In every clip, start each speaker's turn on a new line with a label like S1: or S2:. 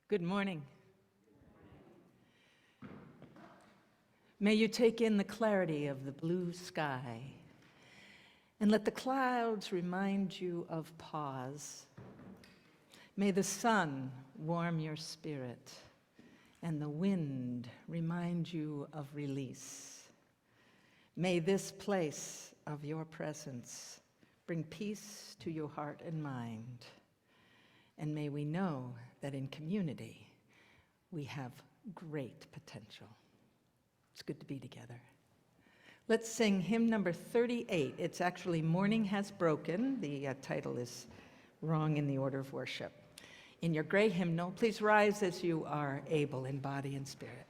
S1: Good morning. May you take in the clarity of the blue sky and let the clouds remind you of pause. May the sun warm your spirit and the wind remind you of release. May this place of your presence bring peace to your heart and mind. And may we know that in community, we have great potential. It's good to be together. Let's sing hymn number 38. It's actually Morning Has Broken. The title is wrong in the order of worship. In your gray hymnal, please rise as you are able in body and spirit.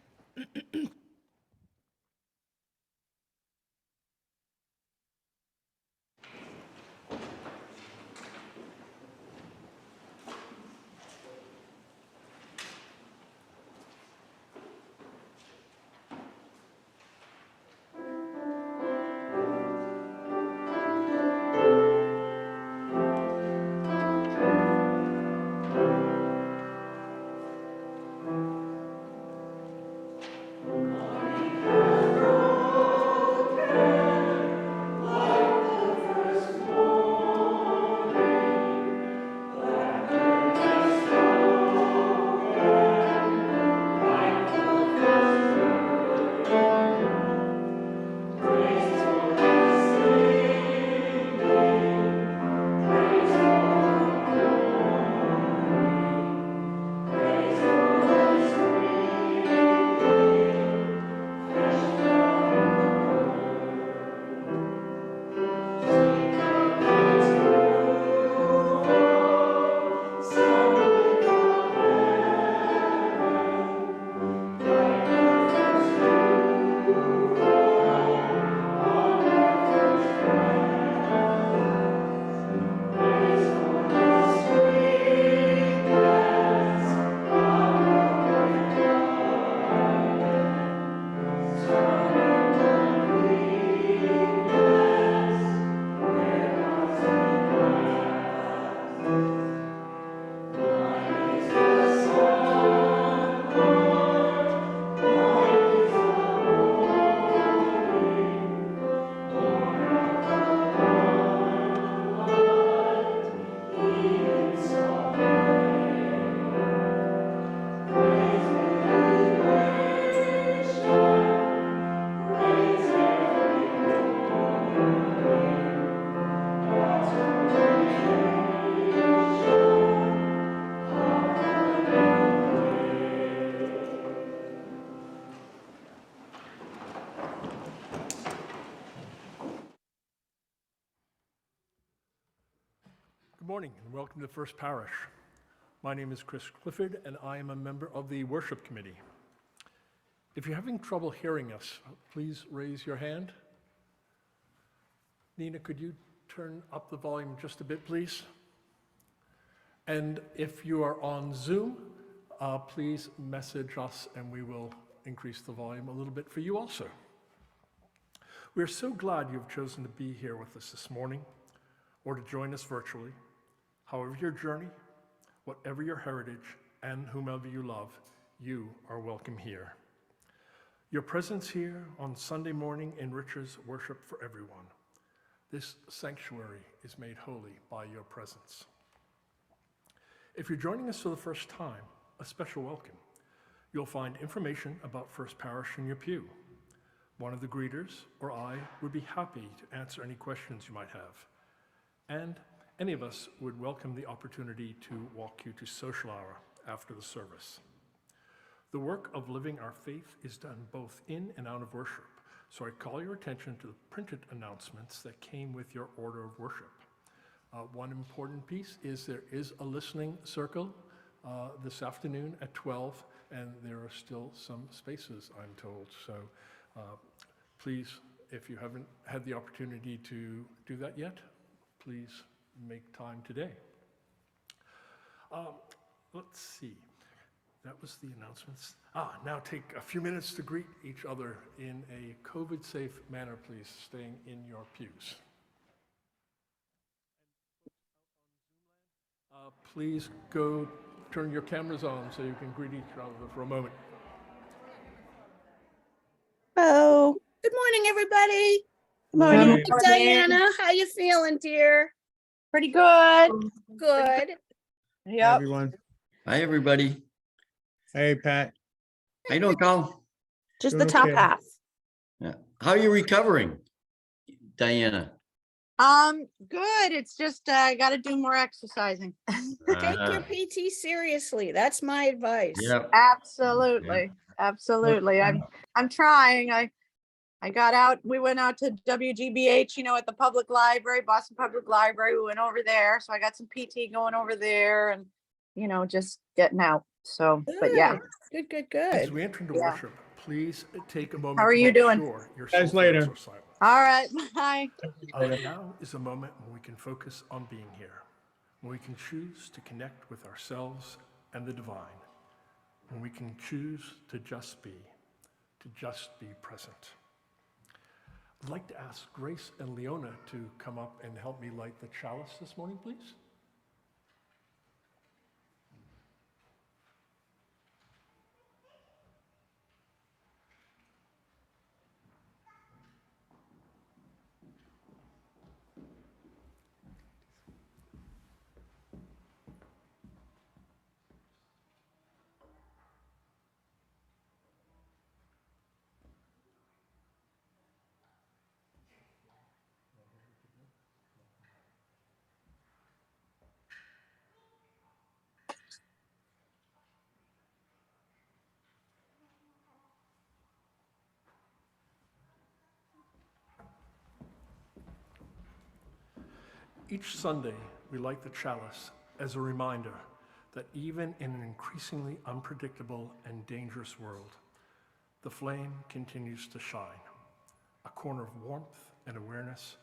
S2: Good morning and welcome to First Parish. My name is Chris Clifford and I am a member of the Worship Committee. If you're having trouble hearing us, please raise your hand. Nina, could you turn up the volume just a bit, please? And if you are on Zoom, please message us and we will increase the volume a little bit for you also. We're so glad you've chosen to be here with us this morning or to join us virtually. However your journey, whatever your heritage, and whomever you love, you are welcome here. Your presence here on Sunday morning enriches worship for everyone. This sanctuary is made holy by your presence. If you're joining us for the first time, a special welcome. You'll find information about First Parish in your pew. One of the greeters or I would be happy to answer any questions you might have. And any of us would welcome the opportunity to walk you to social hour after the service. The work of living our faith is done both in and out of worship, so I call your attention to the printed announcements that came with your order of worship. One important piece is there is a listening circle this afternoon at 12, and there are still some spaces, I'm told. So please, if you haven't had the opportunity to do that yet, please make time today. Let's see. That was the announcements. Now take a few minutes to greet each other in a COVID-safe manner, please, staying in your pews. Please go turn your cameras on so you can greet each other for a moment.
S3: Hello.
S4: Good morning, everybody.
S3: Good morning.
S4: Diana, how you feeling, dear?
S3: Pretty good.
S4: Good.
S3: Yep.
S5: Everyone.
S6: Hi, everybody.
S5: Hey, Pat.
S6: How you doing, Colin?
S3: Just the
S5: Doing
S3: top
S5: okay.
S3: half.
S6: Yeah. How are you recovering, Diana?
S3: Good. It's just I got to do more exercising.
S4: Take your PT seriously. That's my advice.
S6: Yep.
S3: Absolutely. Absolutely. I'm trying. I got out. We went out to WGBH, at the public library, Boston Public Library. We went over there. So I got some PT going over there and, just getting out. So, but yeah.
S4: Good.
S2: As we enter into
S3: Yeah.
S2: worship, please take a moment
S3: How are
S2: to
S3: you
S2: make
S3: doing?
S2: sure your
S5: Guys,
S2: cell
S5: later.
S2: phones are silent.
S3: All right. Bye.
S2: Now is a moment when we can focus on being here, when we can choose to connect with ourselves and the divine, when we can choose to just be present. I'd like to ask Grace and Leona to come up and help me light the chalice this morning, please. Each Sunday, we light the chalice as a reminder that even in an increasingly unpredictable and dangerous world, the flame continues to shine, a corner of warmth and awareness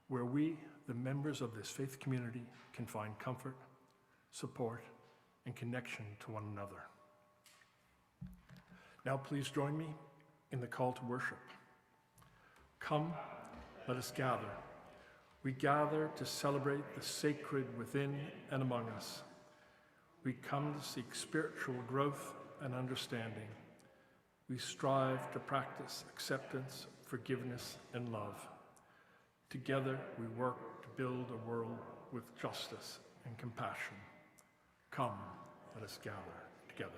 S2: where we, the members of this faith community, can find comfort, support, and connection to one another. Now please join me in the call to worship. Come, let us gather. We gather to celebrate the sacred within and among us. We come to seek spiritual growth and understanding. We strive to practice acceptance, forgiveness, and love. Together, we work to build a world with justice and compassion. Come, let us gather together.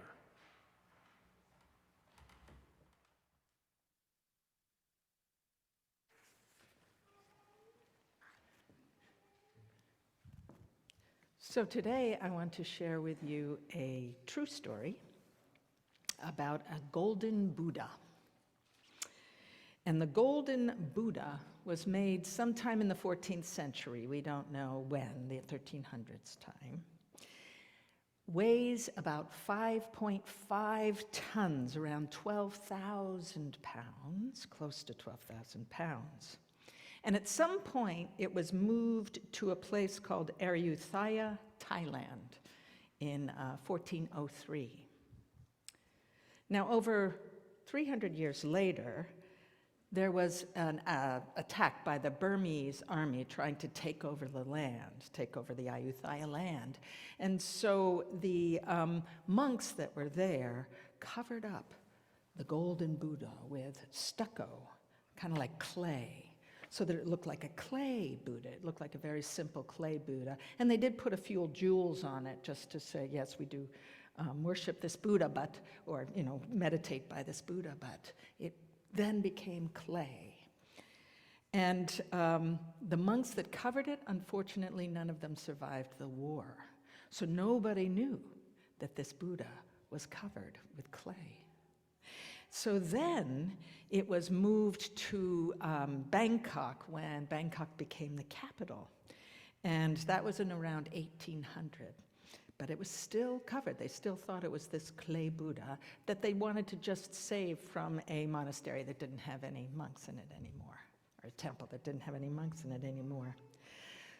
S1: So today I want to share with you a true story about a golden Buddha. And the golden Buddha was made sometime in the 14th century. We don't know when, the 1300s time. Weighs about 5.5 tons, around 12,000 pounds, close to 12,000 pounds. And at some point, it was moved to a place called Ayutthaya, Thailand, in 1403. Now, over 300 years later, there was an attack by the Burmese army trying to take over the land, take over the Ayutthaya land. And so the monks that were there covered up the golden Buddha with stucco, kind of like clay, so that it looked like a clay Buddha. It looked like a very simple clay Buddha. And they did put a few jewels on it just to say, yes, we do worship this Buddha, or meditate by this Buddha, but it then became clay. And the monks that covered it, unfortunately, none of them survived the war. So nobody knew that this Buddha was covered with clay. So then it was moved to Bangkok when Bangkok became the capital. And that was in around 1800. But it was still covered. They still thought it was this clay Buddha that they wanted to just save from a monastery that didn't have any monks in it anymore, or a temple that didn't have any monks in it anymore.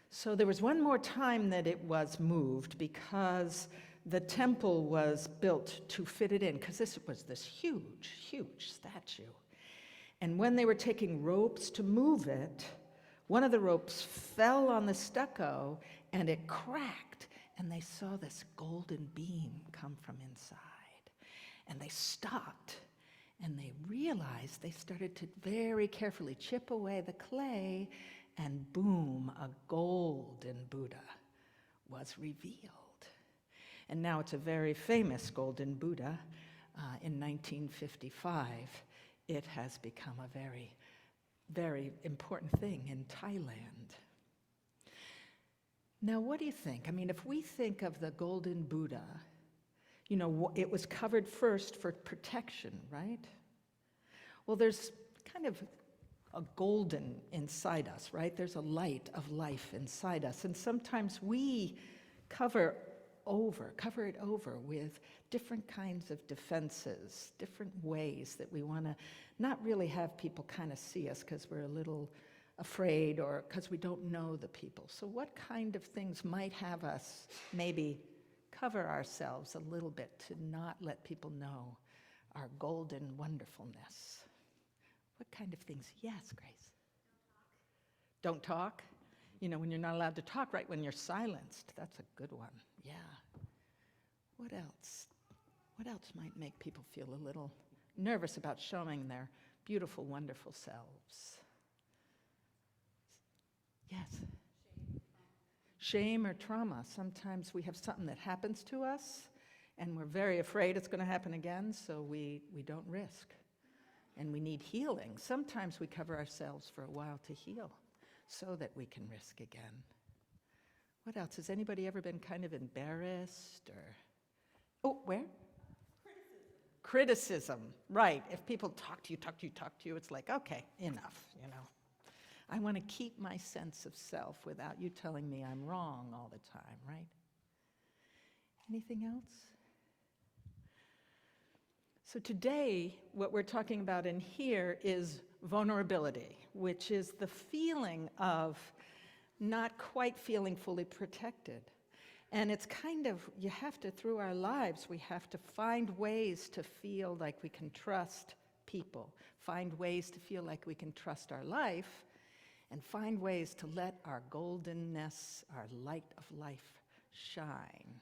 S1: So there was one more time that it was moved because the temple was built to fit it in, because this was this huge, huge statue. And when they were taking ropes to move it, one of the ropes fell on the stucco and it cracked, and they saw this golden beam come from inside. And they stopped, and they realized they started to very carefully chip away the clay, and boom, a golden Buddha was revealed. And now it's a very famous golden Buddha. In 1955, it has become a very, very important thing in Thailand. Now, what do you think? I mean, if we think of the golden Buddha, you know, it was covered first for protection, right? Well, there's kind of a golden inside us, right? There's a light of life inside us. And sometimes we cover it over with different kinds of defenses, different ways that we want to not really have people kind of see us because we're a little afraid or because we don't know the people. So what kind of things might have us maybe cover ourselves a little bit to not let people know our golden wonderfulness? What kind of things? Yes, Grace. Don't talk. You know, when you're not allowed to talk, right? When you're silenced. That's a good one. Yeah. What else? What else might make people feel a little nervous about showing their beautiful, wonderful selves? Yes. Shame or trauma. Sometimes we have something that happens to us and we're very afraid it's going to happen again, so we don't risk. And we need healing. Sometimes we cover ourselves for a while to heal so that we can risk again. What else? Has anybody ever been kind of embarrassed or... Oh, where? Criticism, right. If people talk to you, it's like, okay, enough, you know. I want to keep my sense of self without you telling me I'm wrong all the time, right? Anything else? So today, what we're talking about in here is vulnerability, which is the feeling of not quite feeling fully protected. And it's kind of, you have to, through our lives, we have to find ways to feel like we can trust people, find ways to feel like we can trust our life, and find ways to let our goldenness, our light of life, shine.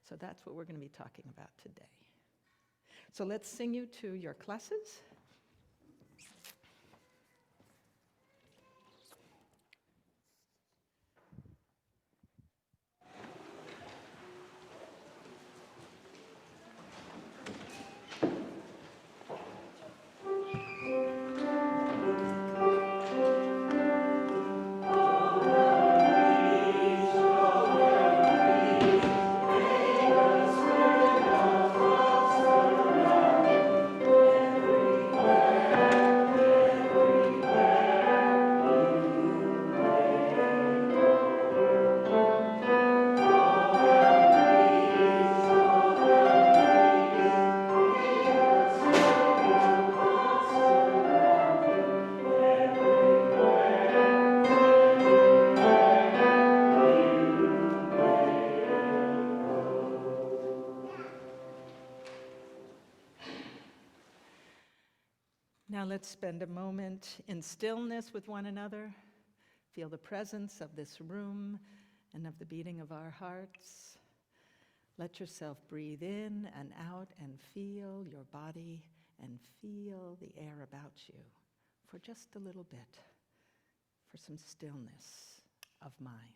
S1: So that's what we're going to be talking about today. So let's sing you to your classes. Now let's spend a moment in stillness with one another. Feel the presence of this room and of the beating of our hearts. Let yourself breathe in and out and feel your body and feel the air about you for just a little bit, for some stillness of mind.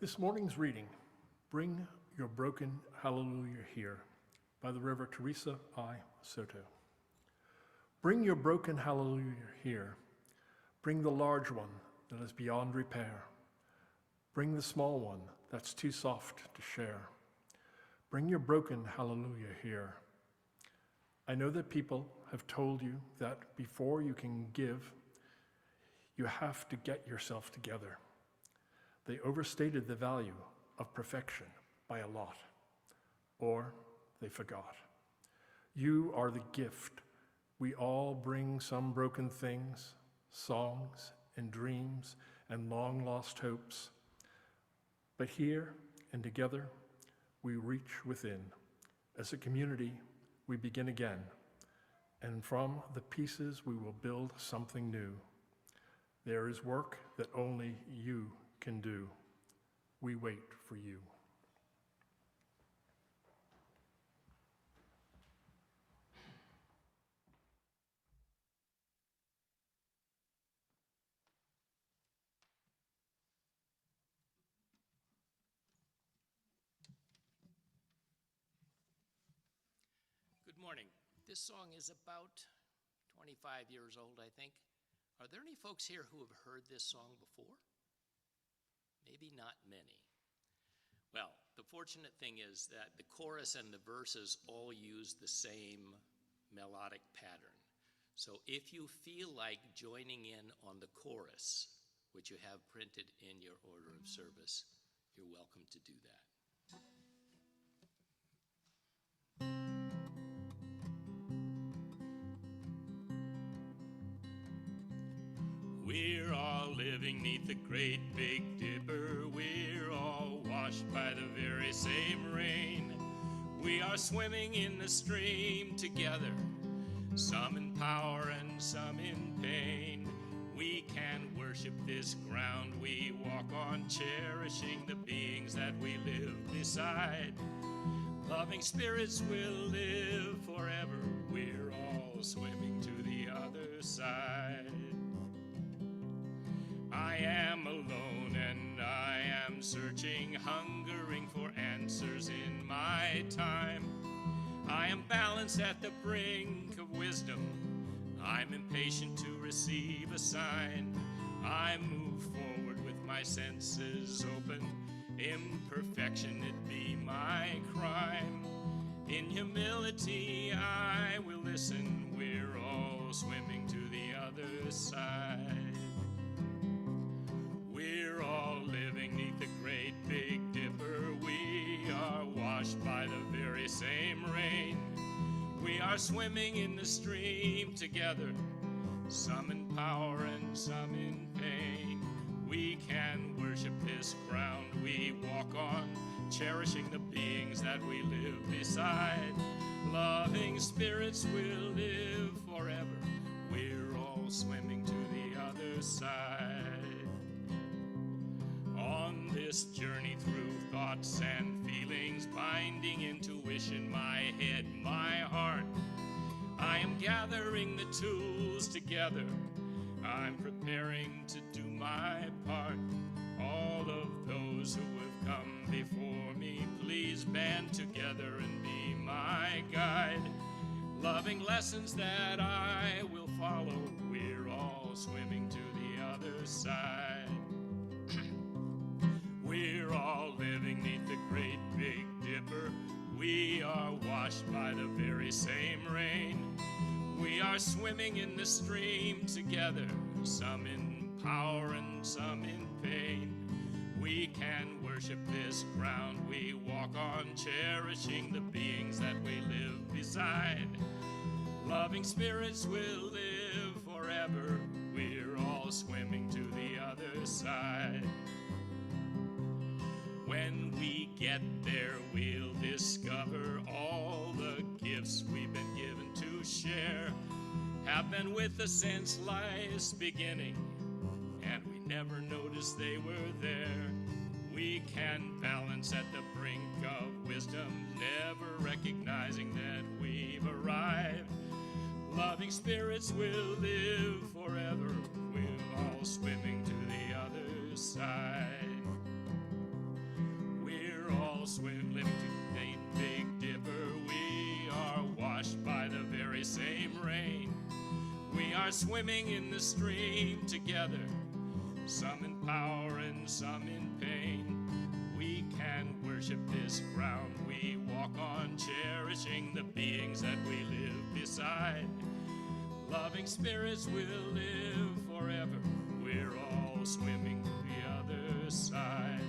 S2: This morning's reading, Bring Your Broken Hallelujah Here, by the Reverend Teresa I. Soto. Bring your broken hallelujah here. Bring the large one that is beyond repair. Bring the small one that's too soft to share. Bring your broken hallelujah here. I know that people have told you that before you can give, you have to get yourself together. They overstated the value of perfection by a lot, or they forgot. You are the gift. We all bring some broken things, songs and dreams and long-lost hopes. But here and together, we reach within. As a community, we begin again. And from the pieces, we will build something new. There is work that only you can do. We wait for you.
S7: Good morning. This song is about 25 years old, I think. Are there any folks here who have heard this song before? Maybe not many. Well, the fortunate thing is that the chorus and the verses all use the same melodic pattern. So if you feel like joining in on the chorus, which you have printed in your order of service, you're welcome to do that. We're all living neath the great big dipper. We're all washed by the very same rain. We are swimming in the stream together, some in power and some in pain. We can worship this ground we walk on, cherishing the beings that we live beside. Loving spirits will live forever. We're all swimming to the other side. I am alone and I am searching, hungering for answers in my time. I am balanced at the brink of wisdom. I'm impatient to receive a sign. I move forward with my senses open. Imperfection, it be my crime. In humility I will listen. We're all swimming to the other side. We're all living neath the great big dipper. We are washed by the very same rain. We are swimming in the stream together, some in power and some in pain. We can worship this ground we walk on, cherishing the beings that we live beside. Loving spirits will live forever. We're all swimming to the other side. On this journey through thoughts and feelings, binding intuition, my head, my heart, I am gathering the tools together. I'm preparing to do my part. All of those who have come before me, please band together and be my guide. Loving lessons that I will follow. We're all swimming to the other side. We're all living neath the great big dipper. We are washed by the very same rain. We are swimming in the stream together, some in power and some in pain. We can worship this ground we walk on, cherishing the beings that we live beside. Loving spirits will live forever. We're all swimming to the other side. When we get there, we'll discover all the gifts we've been given to share have been with us since life's beginning, and we never noticed they were there. We can balance at the brink of wisdom, never recognizing that we've arrived. Loving spirits will live forever. We're all swimming to the other side. all swim, living to the Big Dipper. We are washed by the very same rain. We are swimming in the stream together, some in power and some in pain. We can worship this ground we walk on, cherishing the beings that we live beside. Loving spirits will live forever. We're all swimming to the other side.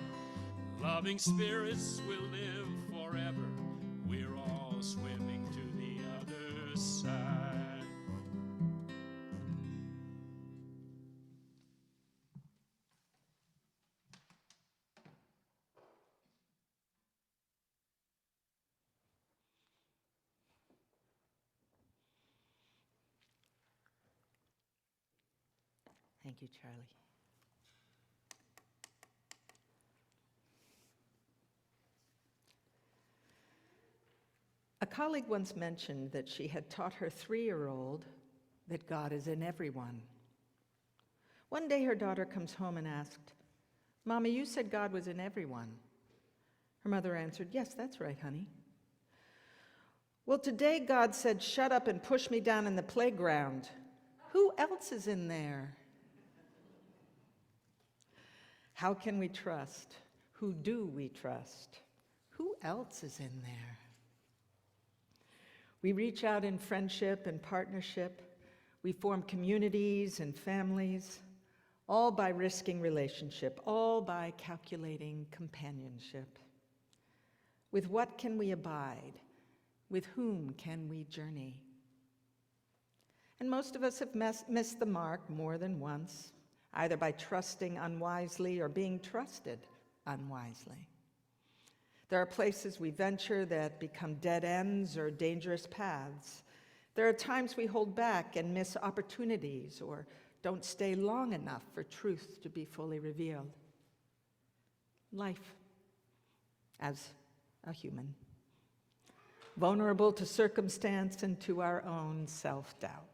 S7: Loving spirits will live forever. We're all swimming to the other side.
S1: Thank you, Charlie. A colleague once mentioned that she had taught her 3-year-old that God is in everyone. One day her daughter comes home and asked, "Mommy, you said God was in everyone." Her mother answered, "Yes, that's right, honey." "Well, today God said, 'Shut up and push me down in the playground.' Who else is in there?" How can we trust? Who do we trust? Who else is in there? We reach out in friendship and partnership. We form communities and families, all by risking relationship, all by calculating companionship. With what can we abide? With whom can we journey? And most of us have missed the mark more than once, either by trusting unwisely or being trusted unwisely. There are places we venture that become dead ends or dangerous paths. There are times we hold back and miss opportunities or don't stay long enough for truth to be fully revealed. Life as a human, vulnerable to circumstance and to our own self-doubt.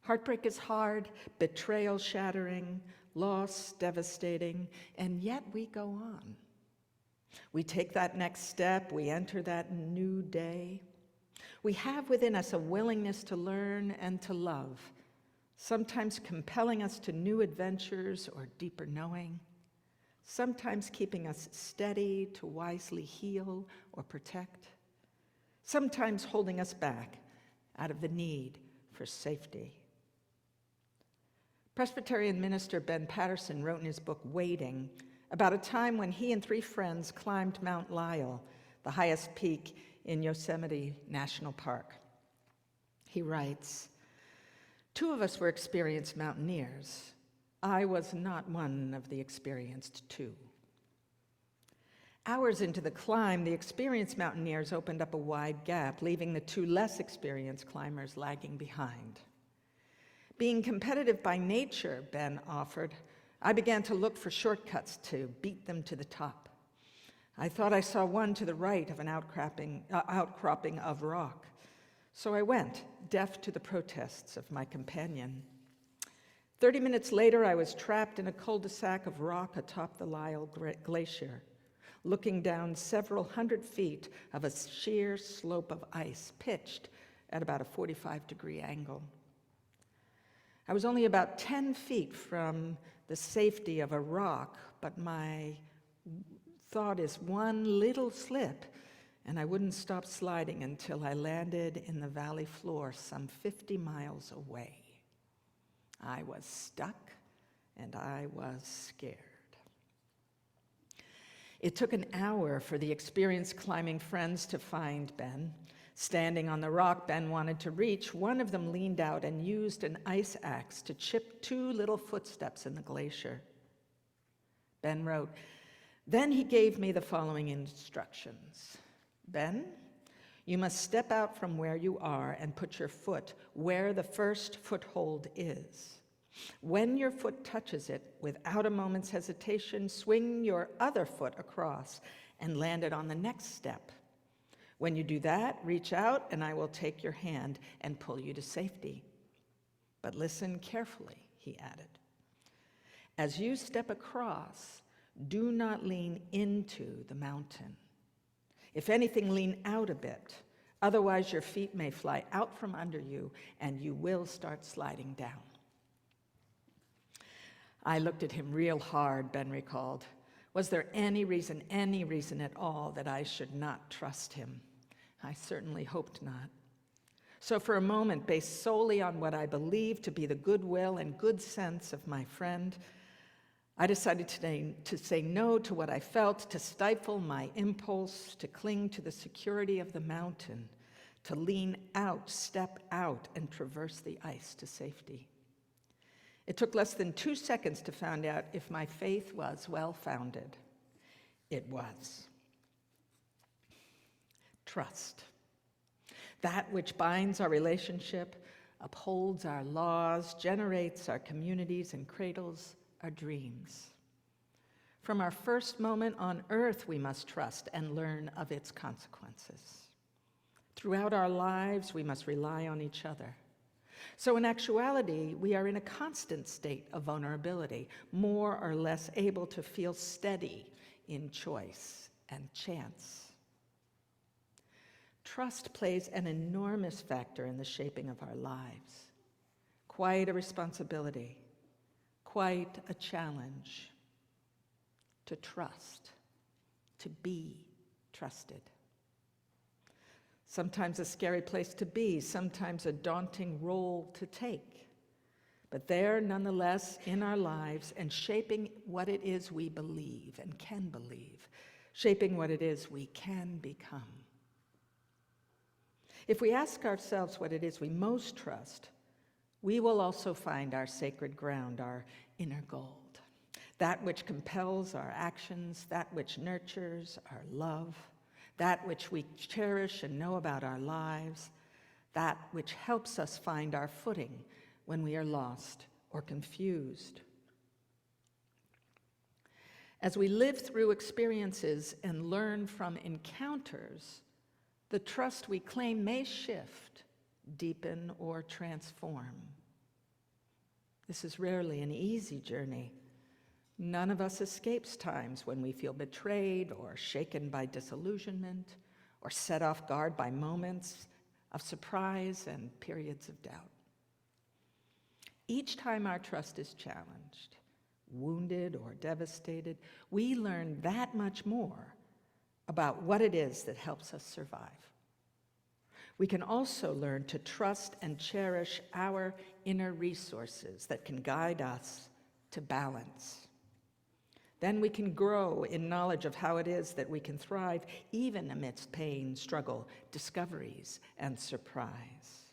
S1: Heartbreak is hard, betrayal shattering, loss devastating, and yet we go on. We take that next step, we enter that new day. We have within us a willingness to learn and to love, sometimes compelling us to new adventures or deeper knowing, sometimes keeping us steady to wisely heal or protect, sometimes holding us back out of the need for safety. Presbyterian minister Ben Patterson wrote in his book, Waiting, about a time when he and 3 friends climbed Mount Lyell, the highest peak in Yosemite National Park. He writes, "2 of us were experienced mountaineers. I was not one of the experienced 2. Hours into the climb, the experienced mountaineers opened up a wide gap, leaving the 2 less experienced climbers lagging behind. Being competitive by nature, Ben offered, I began to look for shortcuts to beat them to the top. I thought I saw one to the right of an outcropping of rock. So I went, deaf to the protests of my companion. 30 minutes later, I was trapped in a cul-de-sac of rock atop the Lyell Glacier, looking down several hundred feet of a sheer slope of ice, pitched at about a 45-degree angle. I was only about 10 feet from the safety of a rock, but my thought is one little slip, and I wouldn't stop sliding until I landed in the valley floor some 50 miles away. I was stuck, and I was scared. It took an hour for the experienced climbing friends to find Ben. Standing on the rock Ben wanted to reach, one of them leaned out and used an ice axe to chip 2 little footsteps in the glacier. Ben wrote, "Then he gave me the following instructions. Ben, you must step out from where you are and put your foot where the first foothold is. When your foot touches it, without a moment's hesitation, swing your other foot across and land it on the next step. When you do that, reach out and I will take your hand and pull you to safety. But listen carefully," he added. "As you step across, Do not lean into the mountain. If anything, lean out a bit. Otherwise, your feet may fly out from under you and you will start sliding down. I looked at him real hard, Ben recalled. Was there any reason at all that I should not trust him? I certainly hoped not. So for a moment, based solely on what I believed to be the goodwill and good sense of my friend, I decided today to say no to what I felt, to stifle my impulse, to cling to the security of the mountain, to lean out, step out, and traverse the ice to safety. It took less than 2 seconds to find out if my faith was well-founded. It was. Trust. That which binds our relationship, upholds our laws, generates our communities, and cradles our dreams. From our first moment on earth, we must trust and learn of its consequences. Throughout our lives, we must rely on each other. So in actuality, we are in a constant state of vulnerability, more or less able to feel steady in choice and chance. Trust plays an enormous factor in the shaping of our lives. Quite a responsibility, quite a challenge to trust, to be trusted. Sometimes a scary place to be, sometimes a daunting role to take, but there nonetheless in our lives and shaping what it is we believe and can believe, shaping what it is we can become. If we ask ourselves what it is we most trust, we will also find our sacred ground, our inner gold, that which compels our actions, that which nurtures our love, that which we cherish and know about our lives, that which helps us find our footing when we are lost or confused. As we live through experiences and learn from encounters, the trust we claim may shift, deepen, or transform. This is rarely an easy journey. None of us escapes times when we feel betrayed or shaken by disillusionment or set off guard by moments of surprise and periods of doubt. Each time our trust is challenged, wounded, or devastated, we learn that much more about what it is that helps us survive. We can also learn to trust and cherish our inner resources that can guide us to balance. Then we can grow in knowledge of how it is that we can thrive even amidst pain, struggle, discoveries, and surprise.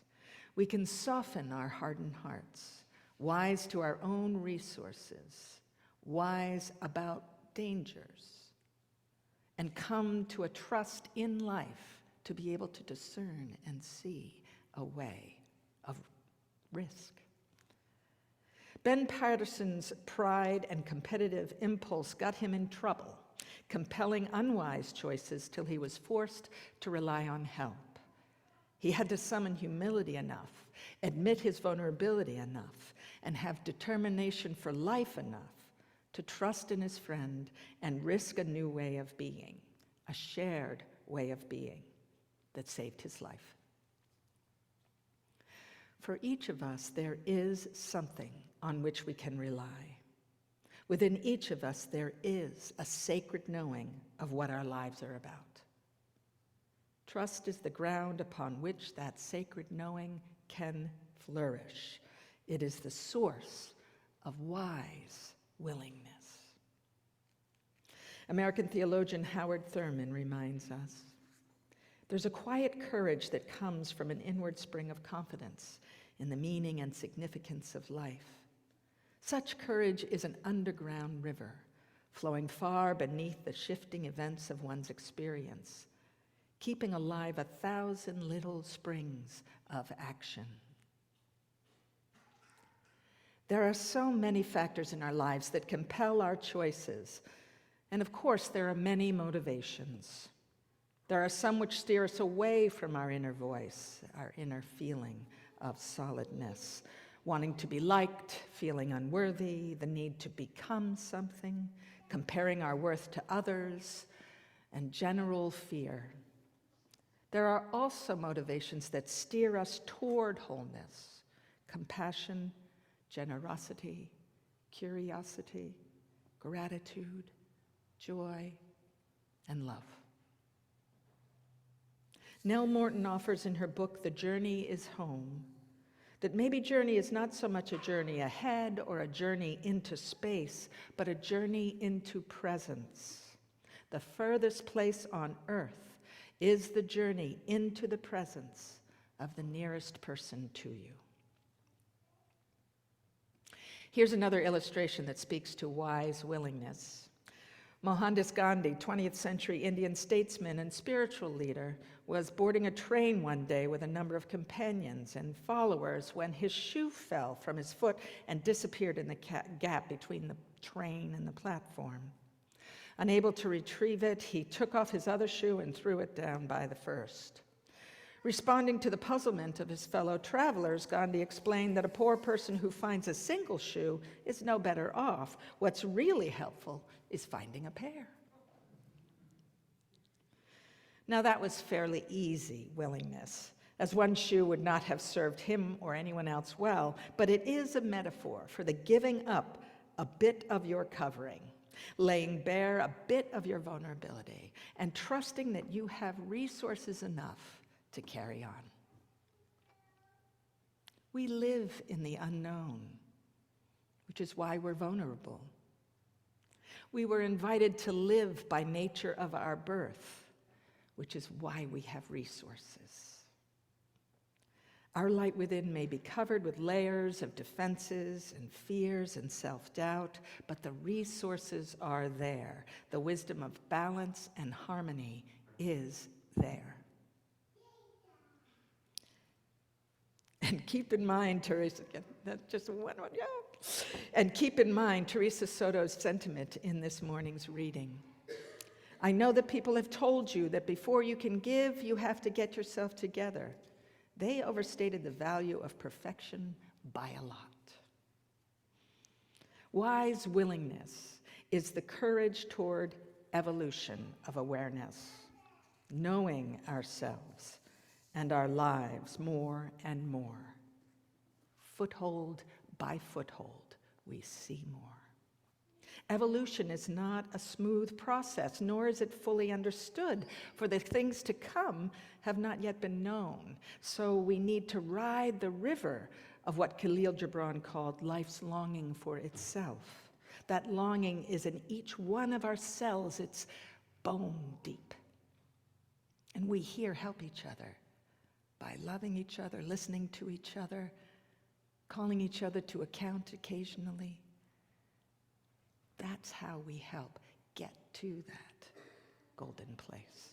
S1: We can soften our hardened hearts, wise to our own resources, wise about dangers, and come to a trust in life to be able to discern and see a way of risk. Ben Patterson's pride and competitive impulse got him in trouble, compelling unwise choices till he was forced to rely on help. He had to summon humility enough, admit his vulnerability enough, and have determination for life enough to trust in his friend and risk a new way of being, a shared way of being that saved his life. For each of us, there is something on which we can rely. Within each of us, there is a sacred knowing of what our lives are about. Trust is the ground upon which that sacred knowing can flourish. It is the source of wise willingness. American theologian Howard Thurman reminds us, there's a quiet courage that comes from an inward spring of confidence in the meaning and significance of life. Such courage is an underground river, flowing far beneath the shifting events of one's experience, keeping alive 1,000 little springs of action. There are so many factors in our lives that compel our choices, and of course there are many motivations. There are some which steer us away from our inner voice, our inner feeling of solidness, wanting to be liked, feeling unworthy, the need to become something, comparing our worth to others, and general fear. There are also motivations that steer us toward wholeness: compassion, generosity, curiosity, gratitude, joy, and love. Nell Morton offers in her book, The Journey is Home, that maybe journey is not so much a journey ahead or a journey into space, but a journey into presence. The furthest place on earth is the journey into the presence of the nearest person to you. Here's another illustration that speaks to wise willingness. Mohandas Gandhi, 20th century Indian statesman and spiritual leader, was boarding a train one day with a number of companions and followers when his shoe fell from his foot and disappeared in the gap between the train and the platform. Unable to retrieve it, he took off his other shoe and threw it down by the first. Responding to the puzzlement of his fellow travelers, Gandhi explained that a poor person who finds a single shoe is no better off. What's really helpful is finding a pair. Now, that was fairly easy willingness, as one shoe would not have served him or anyone else well, but it is a metaphor for the giving up a bit of your covering, laying bare a bit of your vulnerability, and trusting that you have resources enough to carry on. We live in the unknown, which is why we're vulnerable. We were invited to live by nature of our birth, which is why we have resources. Our light within may be covered with layers of defenses and fears and self-doubt, but the resources are there. The wisdom of balance and harmony is there. And keep in mind, Teresa, that's just one, yeah. And keep in mind Teresa Soto's sentiment in this morning's reading. I know that people have told you that before you can give, you have to get yourself together. They overstated the value of perfection by a lot. Wise willingness is the courage toward evolution of awareness, knowing ourselves and our lives more and more. Foothold by foothold, we see more. Evolution is not a smooth process, nor is it fully understood, for the things to come have not yet been known. So we need to ride the river of what Khalil Gibran called life's longing for itself. That longing is in each one of our cells. It's bone deep. And we here help each other by loving each other, listening to each other, calling each other to account occasionally. That's how we help get to that golden place.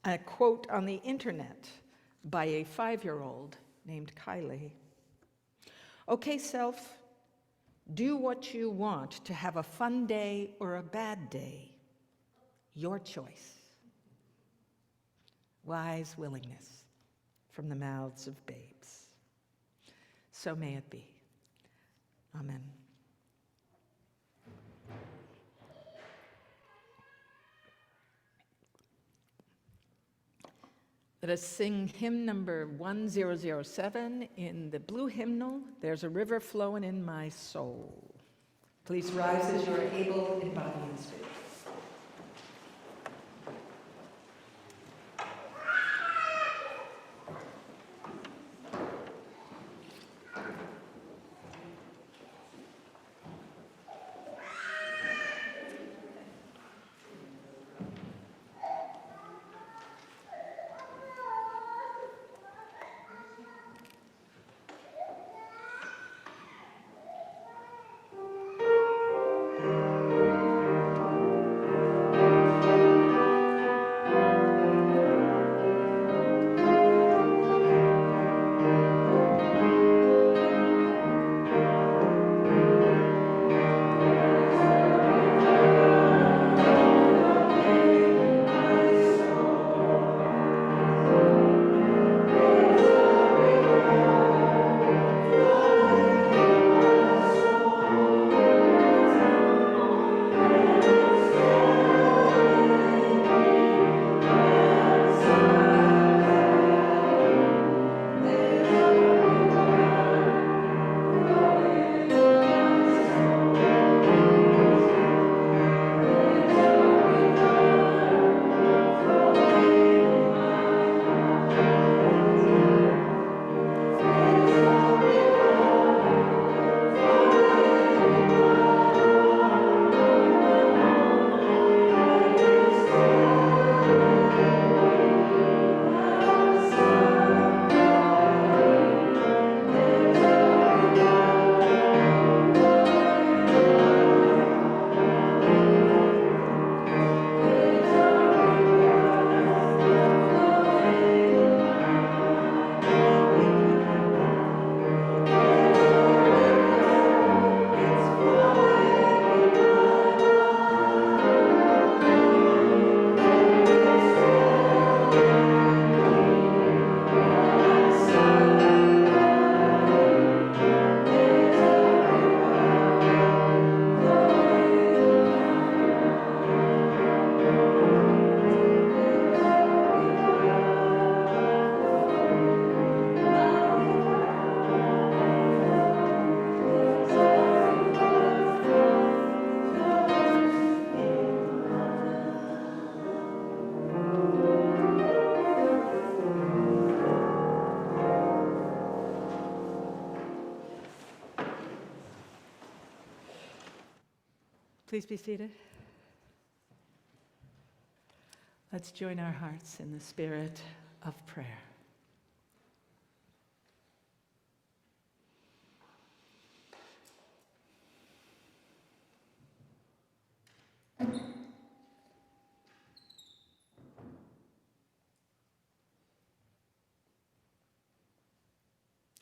S1: A quote on the internet by a 5-year-old named Kylie. Okay, self, do what you want to have a fun day or a bad day. Your choice. Wise willingness from the mouths of babes. So may it be. Amen. Let us sing hymn number 1007 in the blue hymnal, There's a River Flowing in My Soul. Please rise as you are able in body and spirit. Please be seated. Let's join our hearts in the spirit of prayer.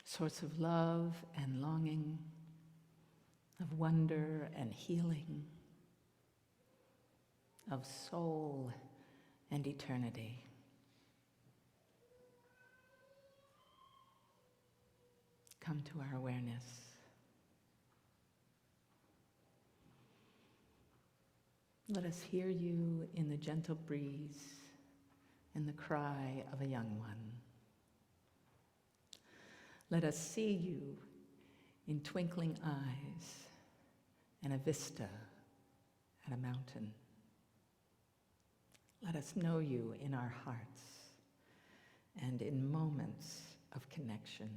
S1: Source of love and longing, of wonder and healing, of soul and eternity. Come to our awareness. Let us hear you in the gentle breeze and the cry of a young one. Let us see you in twinkling eyes and a vista at a mountain. Let us know you in our hearts and in moments of connection.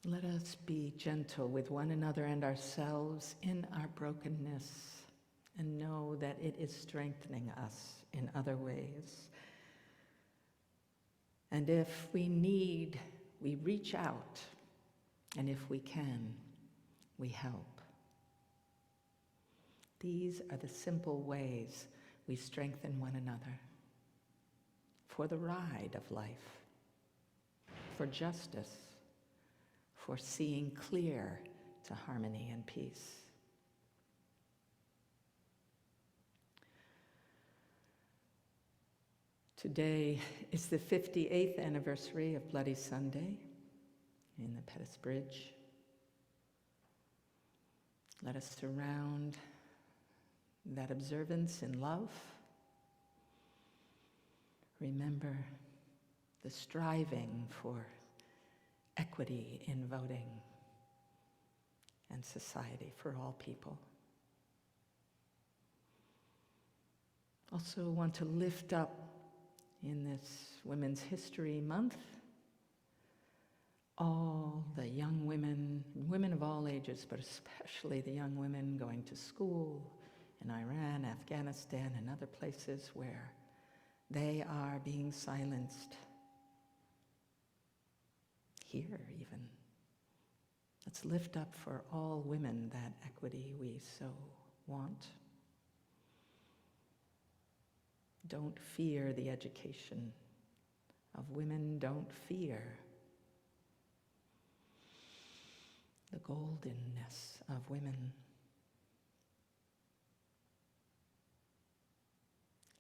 S1: Let us be gentle with one another and ourselves in our brokenness and know that it is strengthening us in other ways. And if we need, we reach out, and if we can, we help. These are the simple ways we strengthen one another for the ride of life, for justice, for seeing clear to harmony and peace. Today is the 58th anniversary of Bloody Sunday in the Pettus Bridge. Let us surround that observance in love. Remember the striving for equity in voting and society for all people. Also want to lift up in this Women's History Month all the young women, women of all ages, but especially the young women going to school in Iran, Afghanistan, and other places where they are being silenced. Here even. Let's lift up for all women that equity we so want. Don't fear the education of women. Don't fear the goldenness of women.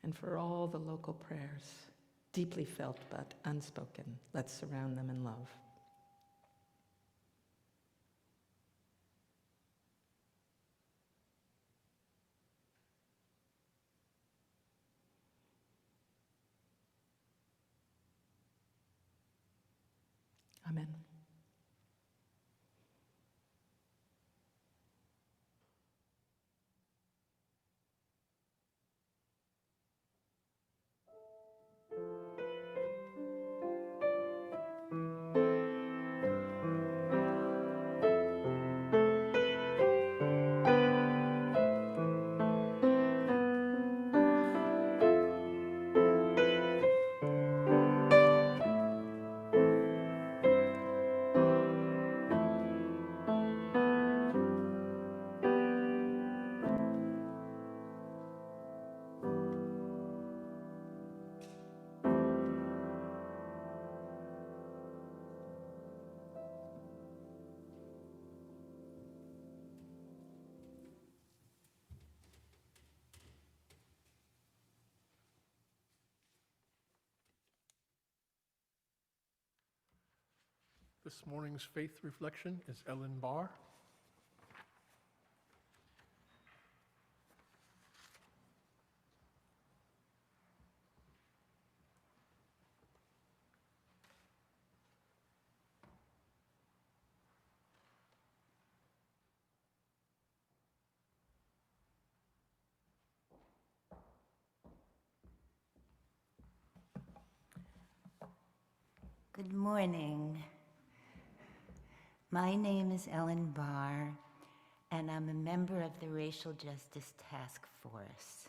S1: And for all the local prayers, deeply felt but unspoken, let's surround them in love. Amen.
S2: This morning's faith reflection is Ellen Barr.
S8: Good morning. My name is Ellen Barr, and I'm a member of the Racial Justice Task Force.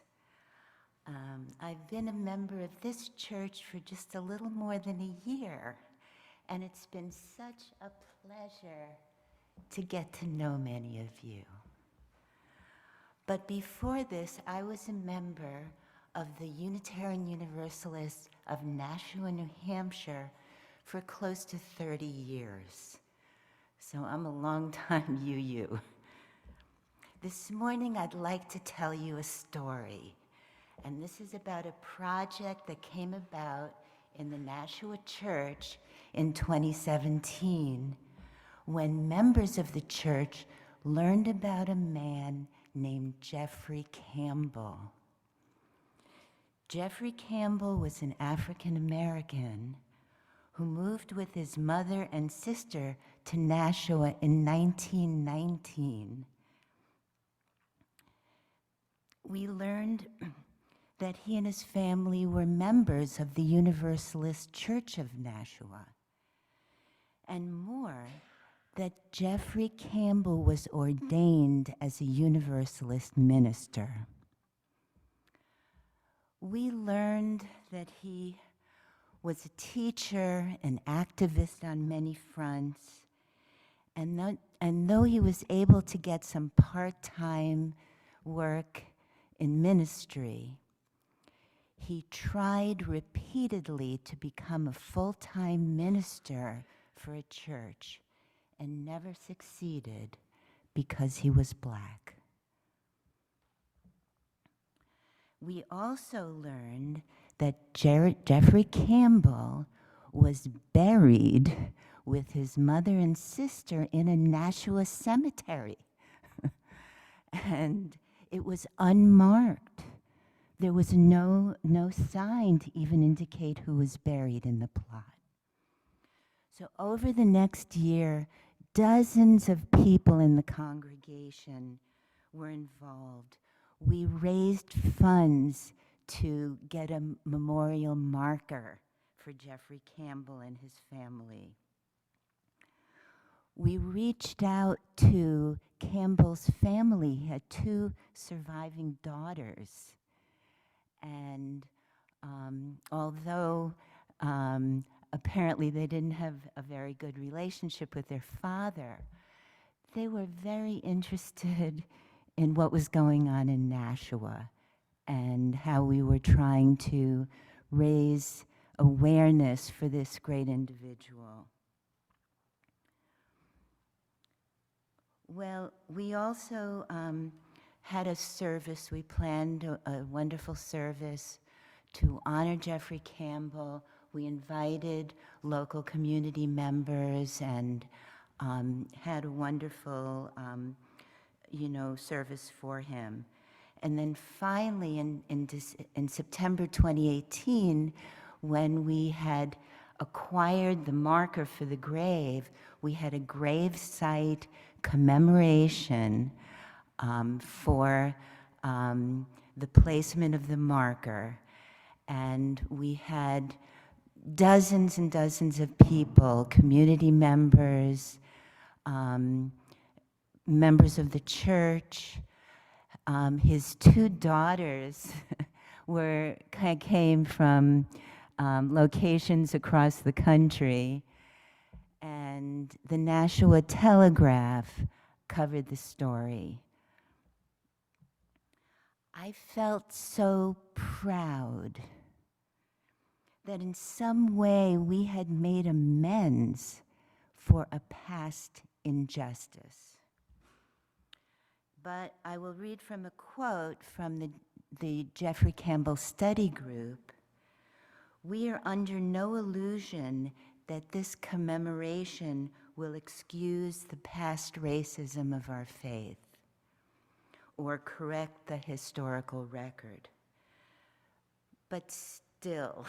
S8: I've been a member of this church for just a little more than a year, and it's been such a pleasure to get to know many of you. But before this, I was a member of the Unitarian Universalist of Nashua, New Hampshire for close to 30 years. So I'm a long-time UU. This morning, I'd like to tell you a story. And this is about a project that came about in the Nashua Church in 2017 when members of the church learned about a man named Jeffrey Campbell. Jeffrey Campbell was an African American who moved with his mother and sister to Nashua in 1919. We learned that he and his family were members of the Universalist Church of Nashua, and more, that Jeffrey Campbell was ordained as a Universalist minister. We learned that he was a teacher, an activist on many fronts, and though he was able to get some part-time work in ministry, he tried repeatedly to become a full-time minister for a church and never succeeded because he was Black. We also learned that Jeffrey Campbell was buried with his mother and sister in a Nashua cemetery. And it was unmarked. There was no sign to even indicate who was buried in the plot. So over the next year, dozens of people in the congregation were involved. We raised funds to get a memorial marker for Jeffrey Campbell and his family. We reached out to Campbell's family. He had 2 surviving daughters. And although apparently they didn't have a very good relationship with their father, they were very interested in what was going on in Nashua and how we were trying to raise awareness for this great individual. Well, we also had a service. We planned a wonderful service to honor Jeffrey Campbell. We invited local community members and had a wonderful, service for him. And then finally, in September 2018, when we had acquired the marker for the grave, we had a grave site commemoration for the placement of the marker. And we had dozens and dozens of people, community members, members of the church. His 2 daughters came from locations across the country, and the Nashua Telegraph covered the story. I felt so proud that in some way we had made amends for a past injustice. But I will read from a quote from the Jeffrey Campbell Study Group. "We are under no illusion that this commemoration will excuse the past racism of our faith or correct the historical record. But still,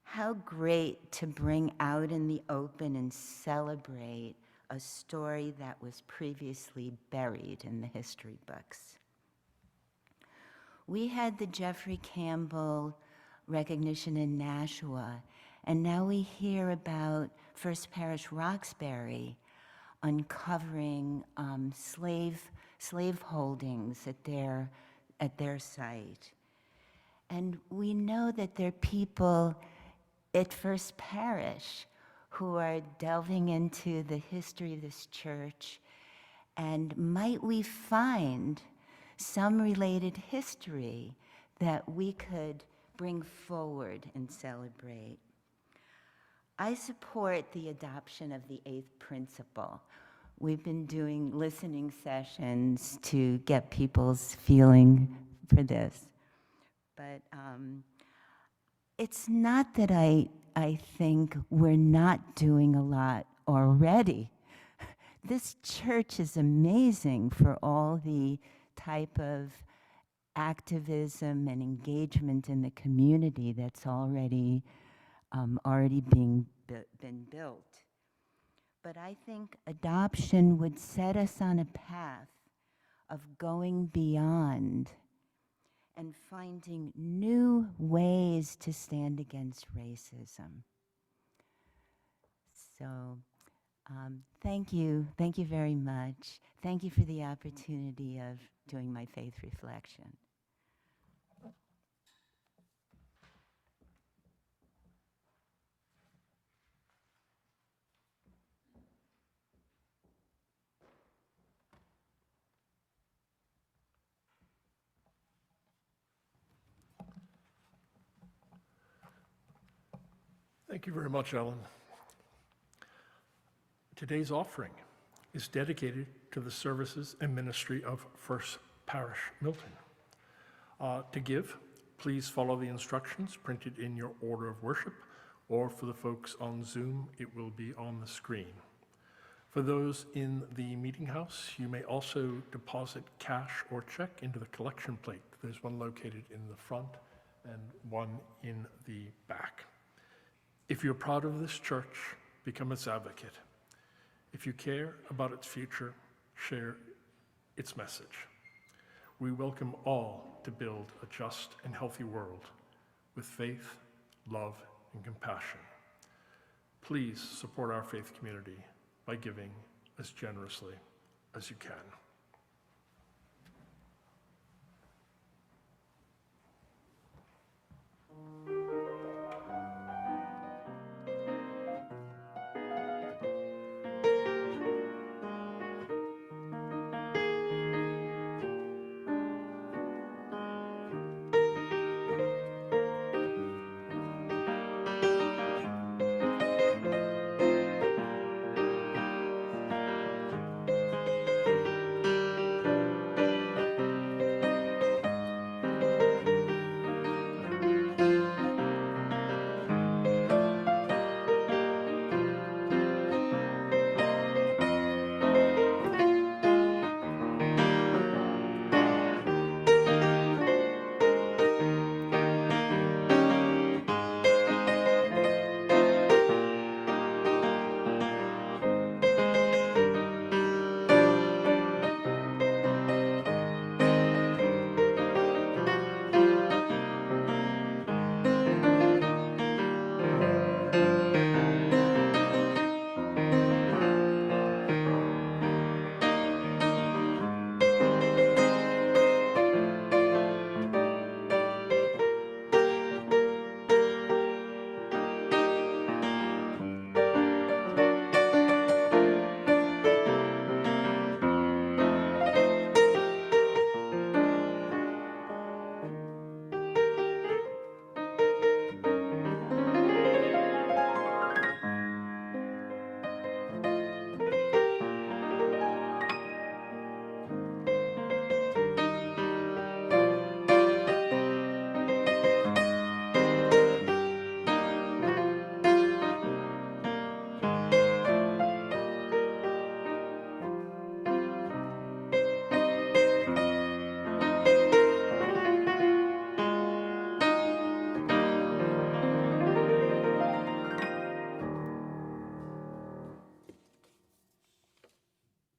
S8: how great to bring out in the open and celebrate a story that was previously buried in the history books." We had the Jeffrey Campbell recognition in Nashua, and now we hear about First Parish Roxbury uncovering slave holdings at their site. And we know that there are people at First Parish who are delving into the history of this church, and might we find some related history that we could bring forward and celebrate. I support the adoption of the eighth principle. We've been doing listening sessions to get people's feeling for this. But it's not that I think we're not doing a lot already. This church is amazing for all the type of activism and engagement in the community that's already been built. But I think adoption would set us on a path of going beyond and finding new ways to stand against racism. So thank you very much. Thank you for the opportunity of doing my faith reflection.
S2: Thank you very much, Ellen. Today's offering is dedicated to the services and ministry of First Parish, Milton. To give, please follow the instructions printed in your order of worship, or for the folks on Zoom, it will be on the screen. For those in the meeting house, you may also deposit cash or check into the collection plate. There's one located in the front and one in the back. If you're proud of this church, become its advocate. If you care about its future, share its message. We welcome all to build a just and healthy world with faith, love, and compassion. Please support our faith community by giving as generously as you can.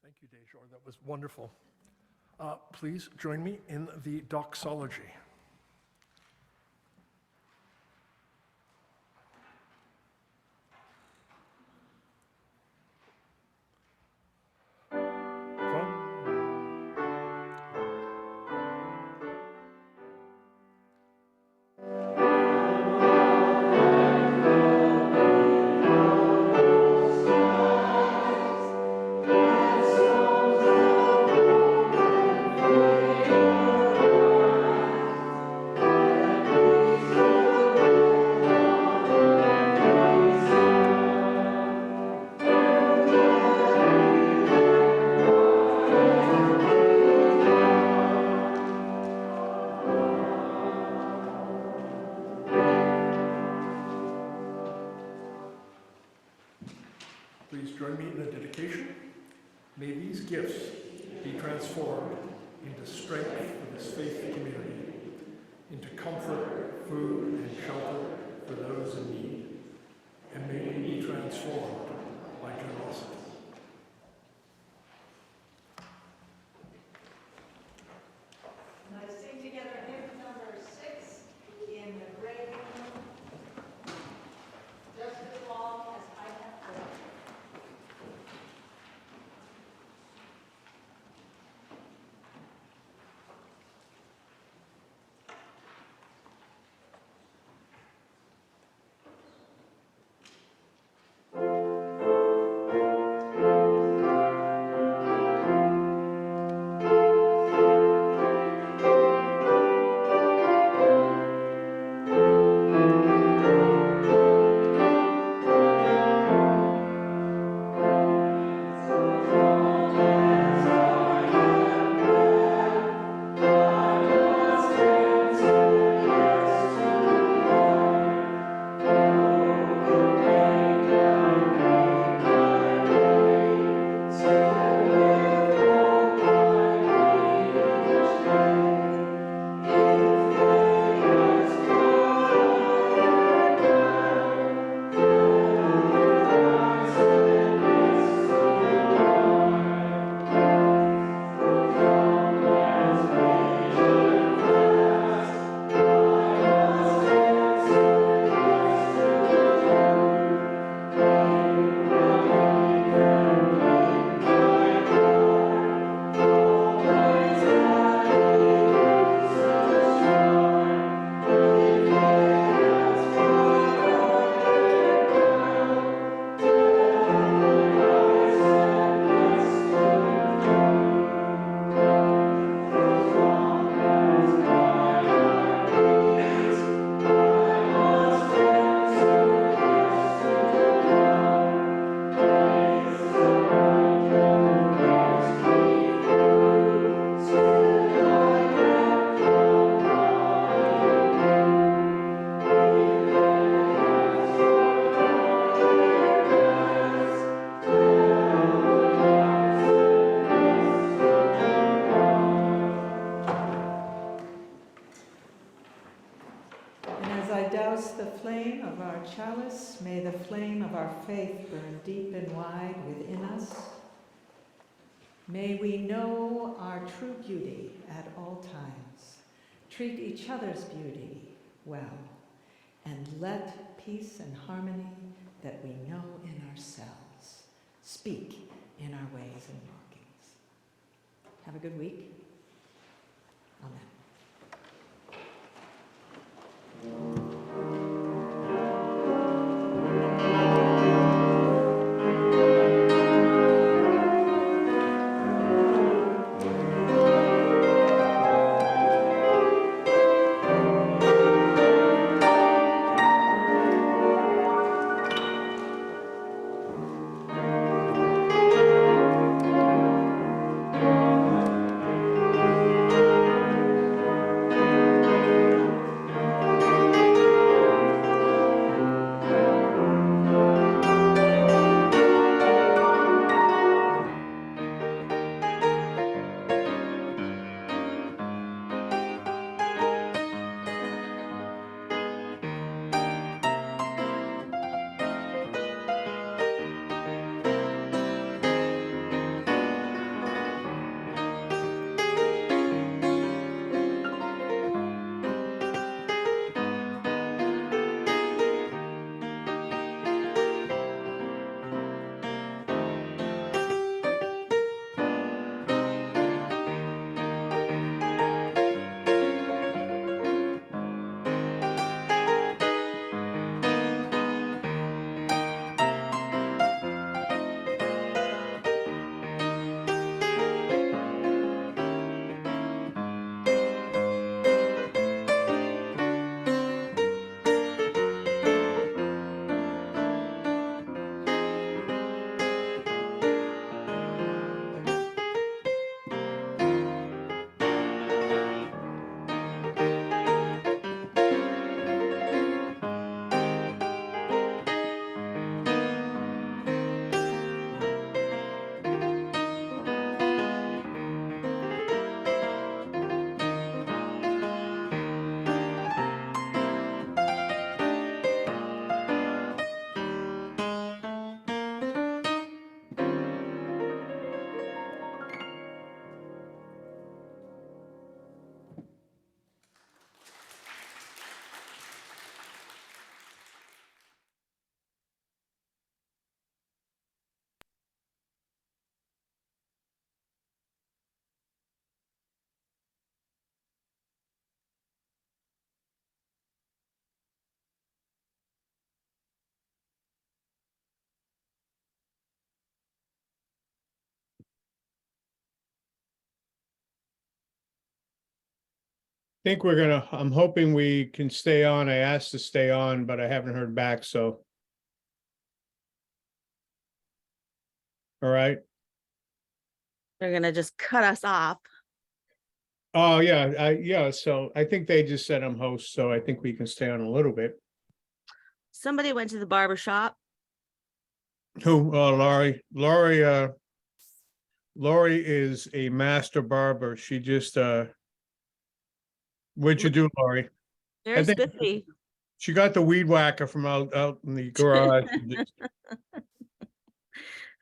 S2: Thank you, Dejor. That was wonderful. Please join me in the doxology. May these gifts be transformed into strength for this faith community, into comfort, food, and shelter for those in need, and may we be transformed by generosity.
S1: Let us sing together hymn number 6 in the gray room. Just as long as I have breath. The flame of our chalice, may the flame of our faith burn deep and wide within us. May we know our true beauty at all times, treat each other's beauty well, and let peace and harmony that we know in ourselves speak in our ways and walkings. Have a good week. Amen.
S5: think I'm hoping we can stay on. I asked to stay on, but I haven't heard back, so. All right.
S4: They're gonna just cut us off.
S5: Oh, yeah, so I think they just said I'm host, so I think we can stay on a little bit.
S4: Somebody went to the barber shop.
S5: Who, Lori is a master barber. She just, what'd you do, Lori?
S4: Very
S5: think-
S4: spiffy.
S5: She got the weed whacker from out in the garage.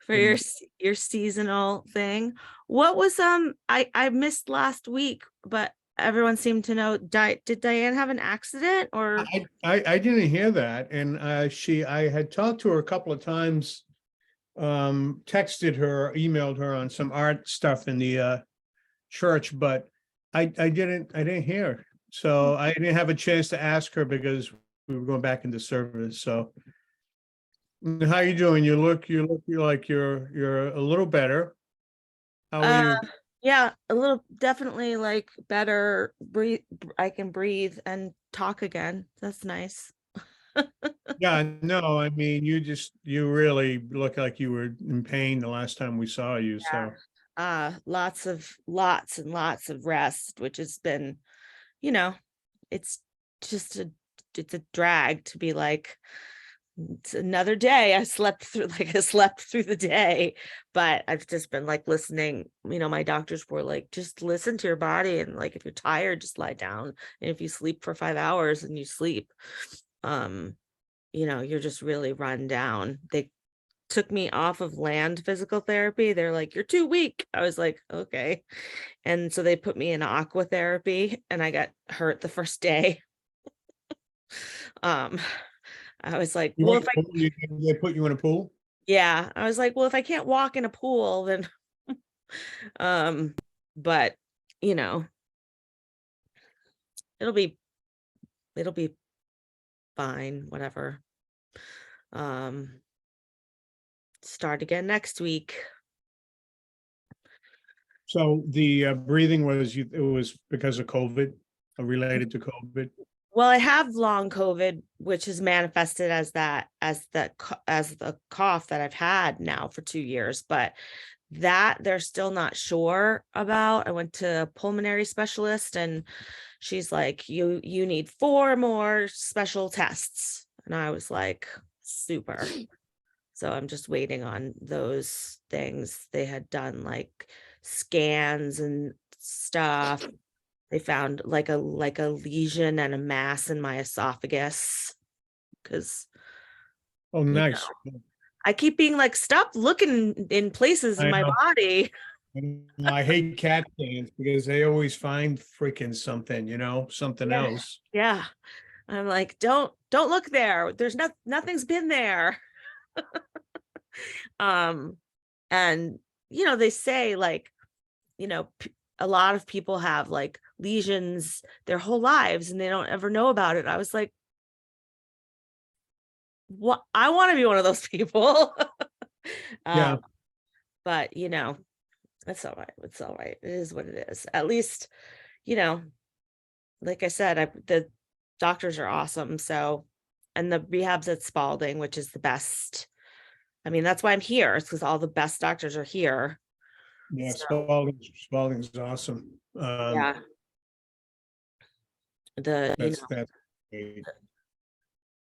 S4: For your seasonal thing. What was I missed last week, but everyone seemed to know. Did Diane have an accident or?
S5: I didn't hear that, and I had talked to her a couple of times, texted her, emailed her on some art stuff in the church, but I didn't hear. So I didn't have a chance to ask her because we were going back into service. So how you doing? You look like you're a little better. How are you?
S4: Yeah, a little, definitely like better. Breathe. I can breathe and talk again. That's nice.
S5: Yeah, no, I mean, you really look like you were in pain the last time we saw you, so.
S4: Lots and lots of rest, which has been, it's just it's a drag to be like, it's another day. I slept through the day, but I've just been like listening. My doctors were like, just listen to your body, and like if you're tired, just lie down. And if you sleep for 5 hours and you sleep, you're just really run down. They took me off of land physical therapy. They're like, you're too weak. I was like, okay. And so they put me in aqua therapy, and I got hurt the first day. I was like,
S5: You
S4: well,
S5: went- they put you in a pool?
S4: yeah, I was like, well, if I can't walk in a pool, then, but it'll be fine, whatever. Start again next week.
S5: So the breathing it was because of COVID, related to COVID?
S4: Well, I have long COVID, which is manifested as the cough that I've had now for 2 years, but that they're still not sure about. I went to a pulmonary specialist, and she's like, you need 4 more special tests. And I was like, super. So I'm just waiting on those things. They had done like scans and stuff. They found like a lesion and a mass in my esophagus, because
S5: Oh, nice.
S4: I keep being like, stop looking in places in
S5: I
S4: my
S5: know.
S4: body.
S5: I hate CAT scans because they always find freaking something, something
S4: Yeah.
S5: else.
S4: Yeah. I'm like, don't look there. There's nothing's been there. And they say like, a lot of people have like lesions their whole lives and they don't ever know about it. I was like, what? I want to be one of those people.
S5: Yeah.
S4: But it's all right. It's all right. It is what it is. At least, like I said, the doctors are awesome. So, and the rehab's at Spalding, which is the best. I mean, that's why I'm here. It's because all the best doctors are here.
S5: Yeah,
S4: So,
S5: Spalding's awesome.
S4: yeah.
S5: That's great.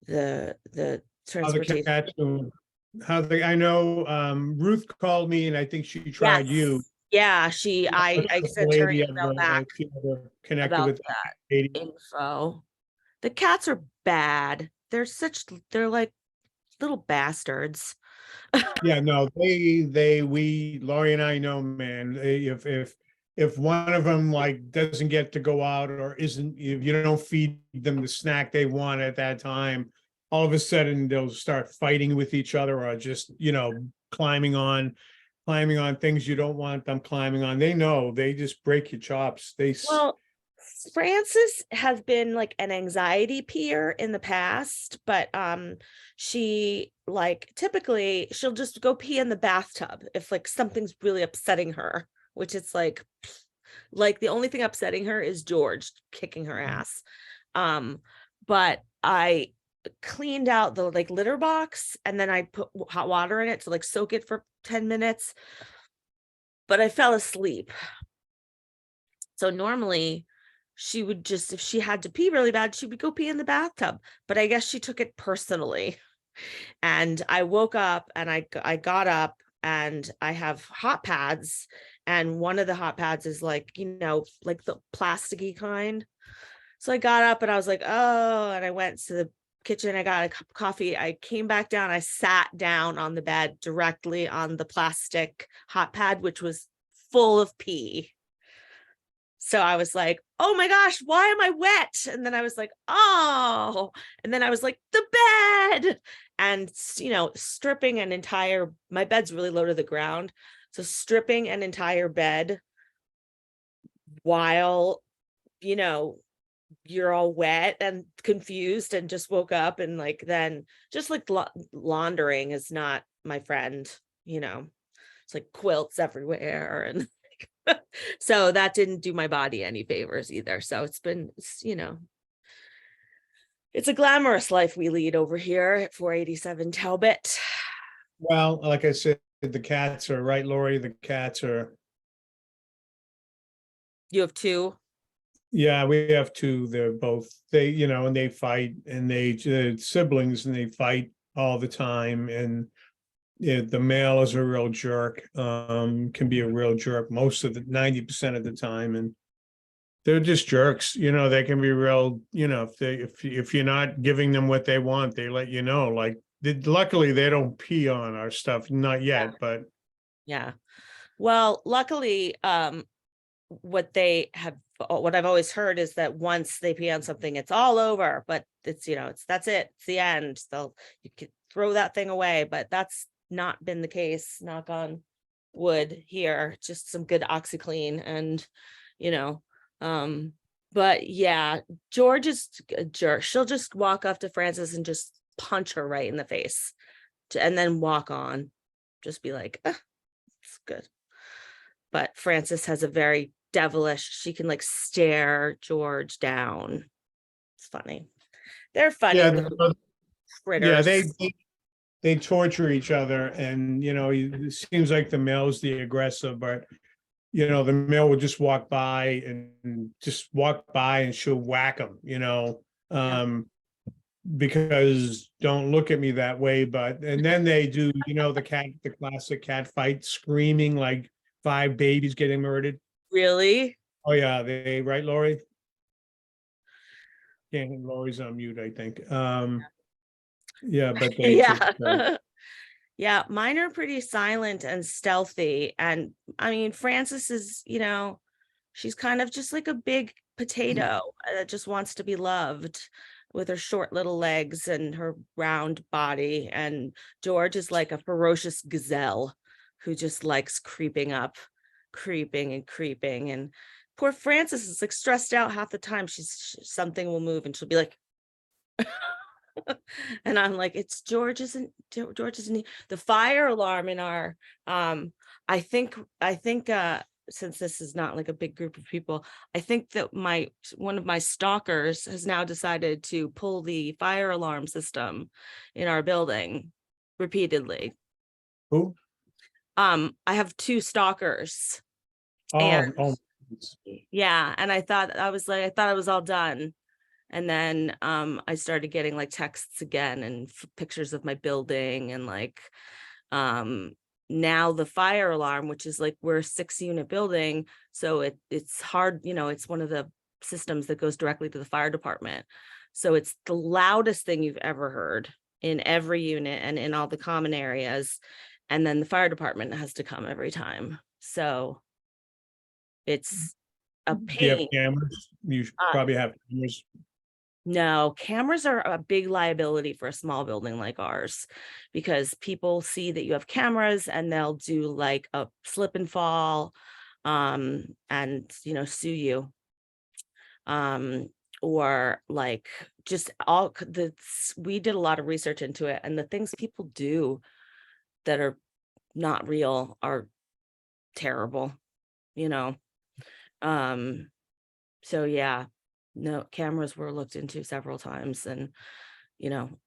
S4: The
S5: How the
S4: transportation.
S5: cats doing? I know Ruth called me and I think she tried you.
S4: Yeah, I sent her an email back
S5: Connected
S4: about
S5: with
S4: that
S5: lady.
S4: info. The cats are bad. They're like little bastards.
S5: Yeah, no, Laurie and I know, man, if one of them like doesn't get to go out or isn't, if you don't feed them the snack they want at that time, all of a sudden they'll start fighting with each other or just, climbing on things you don't want them climbing on. They just break your chops.
S4: Well, Frances has been like an anxiety peer in the past, but she like typically she'll just go pee in the bathtub if like something's really upsetting her, which it's like, Like the only thing upsetting her is George kicking her ass. But I cleaned out the like litter box and then I put hot water in it to like soak it for 10 minutes. But I fell asleep. So normally she would just, if she had to pee really bad, she would go pee in the bathtub. But I guess she took it personally. And I woke up and I got up and I have hot pads. And one of the hot pads is like, like the plasticky kind. So I got up and I was like, oh, and I went to the kitchen. I got a cup of coffee. I came back down. I sat down on the bed directly on the plastic hot pad, which was full of pee. So I was like, oh my gosh, why am I wet? And then I was like, oh, and then I was like, the bed. And, stripping an entire, my bed's really low to the ground. So stripping an entire bed while, you're all wet and confused and just woke up and like, then just like laundering is not my friend, it's like quilts everywhere. And so that didn't do my body any favors either. So it's a glamorous life we lead over here at 487 Talbot.
S5: Well, like I said, the cats are right, Lori. The cats are.
S4: You have two?
S5: Yeah, we have two. They're both, and they fight, and siblings, and they fight all the time. And the male is a real jerk, can be a real jerk most of the 90% of the time. And they're just jerks, they can be real, if you're not giving them what they want, they let you know. Like, luckily they don't pee on our stuff, not yet, but.
S4: Yeah. Well, luckily, what I've always heard is that once they pee on something, it's all over, but it's, that's it. It's the end. You can throw that thing away, but that's not been the case, knock on wood here, just some good OxyClean and, but yeah, George is a jerk. She'll just walk up to Frances and just punch her right in the face and then walk on, just be like, it's good. But Frances has a very devilish, she can like stare George down. It's funny. They're funny.
S5: Yeah,
S4: Critters.
S5: they torture each other, and it seems like the male's the aggressor, but the male will just walk by and she'll whack him, because don't look at me that way, and then they do, the classic cat fight, screaming like 5 babies getting murdered.
S4: Really?
S5: Oh yeah, right, Lori? Yeah, Lori's on mute, I think. Yeah, but they
S4: Yeah. Yeah, mine are pretty silent and stealthy. And I mean, Frances is, she's kind of just like a big potato that just wants to be loved, with her short little legs and her round body. And George is like a ferocious gazelle who just likes creeping and creeping. And poor Frances is like stressed out half the time. Something will move and she'll be like, and I'm like, it's George isn't the fire alarm in our I think since this is not like a big group of people, I think that one of my stalkers has now decided to pull the fire alarm system in our building repeatedly.
S5: Who?
S4: I have 2 stalkers.
S5: Oh,
S4: yeah, and I thought I was all done. And then I started getting like texts again and pictures of my building, and like now the fire alarm, which is like, we're a 6-unit building, so it's hard, it's one of the systems that goes directly to the fire department. So it's the loudest thing you've ever heard in every unit and in all the common areas. And then the fire department has to come every time. So it's a pain.
S5: Do you have cameras? You probably have cameras.
S4: No, cameras are a big liability for a small building like ours, because people see that you have cameras and they'll do like a slip and fall, and sue you, or like just we did a lot of research into it, and the things people do that are not real are terrible, So yeah, no, cameras were looked into several times, and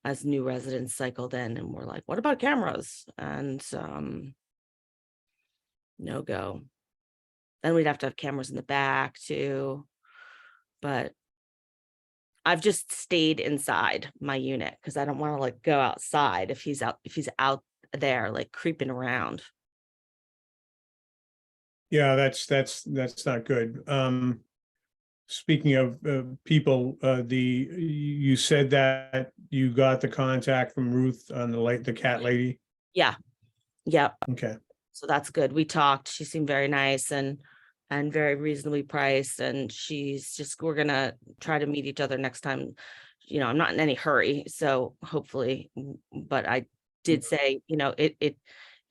S4: as new residents cycled in and we're like, what about cameras? And no go. Then we'd have to have cameras in the back too. But I've just stayed inside my unit because I don't want to like go outside if he's out there like creeping around.
S5: Yeah, that's not good. Speaking of people, you said that you got the contact from Ruth on the cat lady.
S4: Yeah. Yep.
S5: Okay.
S4: So that's good. We talked. She seemed very nice and very reasonably priced. And we're gonna try to meet each other next time. I'm not in any hurry, so hopefully, but I did say,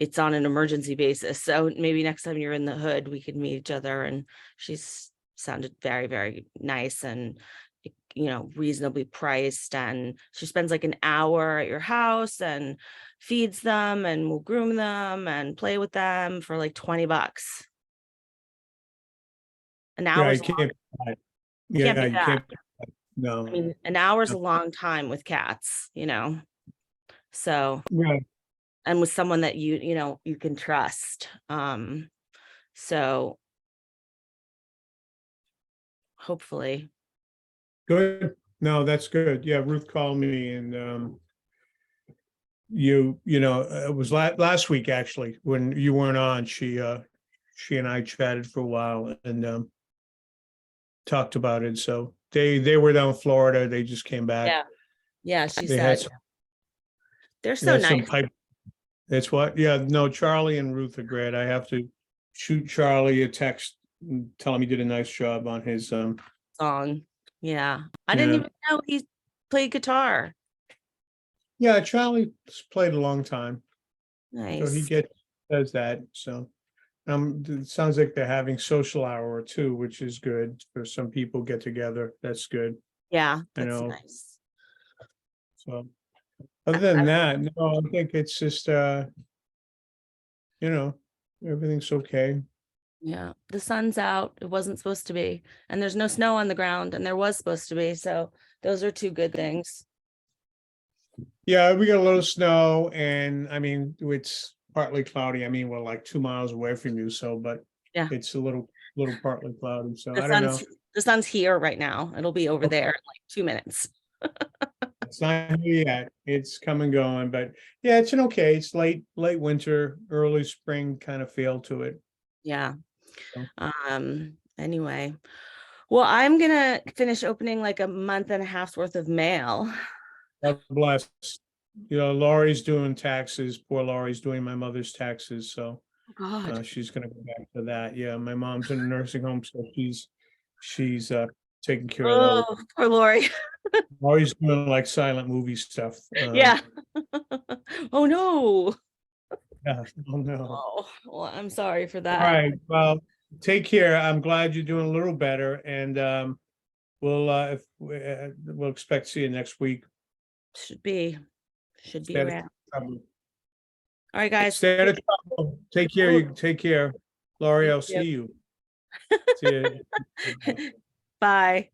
S4: it's on an emergency basis. So maybe next time you're in the hood, we could meet each other. And she's sounded very, very nice and reasonably priced, and she spends like an hour at your house and feeds them and will groom them and play with them for like $20. An
S5: Yeah,
S4: hour's
S5: you can't.
S4: can't
S5: Yeah,
S4: be
S5: you
S4: that.
S5: can't. No.
S4: I mean, an hour's a long time with cats, so,
S5: Yeah.
S4: and with someone that you can trust. So hopefully.
S5: Good. No, that's good. Yeah, Ruth called me and it was last week actually when you weren't on. She and I chatted for a while and talked about it. So they were down in Florida. They just came back.
S4: Yeah. Yeah, she
S5: They had
S4: said
S5: some,
S4: they're
S5: they
S4: so
S5: had some
S4: nice.
S5: pipe. That's what. Yeah, no, Charlie and Ruth are great. I have to shoot Charlie a text and tell him he did a nice job on his
S4: Song. Yeah. I didn't
S5: Yeah.
S4: even know he played guitar.
S5: Yeah, Charlie's played a long time. So he
S4: Nice.
S5: does that. So it sounds like they're having social hour too, which is good. For some people get together. That's good.
S4: Yeah,
S5: You
S4: that's
S5: know,
S4: nice.
S5: so other than that, no, I think it's just everything's okay.
S4: Yeah, the sun's out. It wasn't supposed to be, and there's no snow on the ground, and there was supposed to be. So those are two good things.
S5: Yeah, we got a little snow and I mean it's partly cloudy. I mean, we're like 2 miles away from you, so but
S4: Yeah.
S5: it's a little partly cloudy. So
S4: The
S5: I don't know.
S4: sun's here right now. It'll be over
S5: Okay.
S4: there in like 2 minutes.
S5: It's not here yet. It's come and going, but yeah, it's it's late winter, early spring kind of feel to it.
S4: Yeah.
S5: So.
S4: Anyway, well, I'm gonna finish opening like a month and a half's worth of mail.
S5: God bless. Laurie's doing taxes. Poor Laurie's doing my mother's taxes, so
S4: God.
S5: she's gonna go back to that. Yeah, my mom's in a nursing home, so she's taking care of those.
S4: Oh, poor Lori.
S5: Laurie's doing like silent movie stuff.
S4: Yeah. Oh no.
S5: Yeah. Oh no.
S4: Oh, well, I'm sorry for
S5: All
S4: that.
S5: right. Well, take care. I'm glad you're doing a little better, and we'll expect to see you next week.
S4: Should be
S5: Stay out of
S4: around.
S5: trouble.
S4: All right, guys.
S5: Stay out of trouble. Take care. You take care. Laurie,
S4: Thank
S5: I'll see
S4: you.
S5: you. See you.
S4: Bye.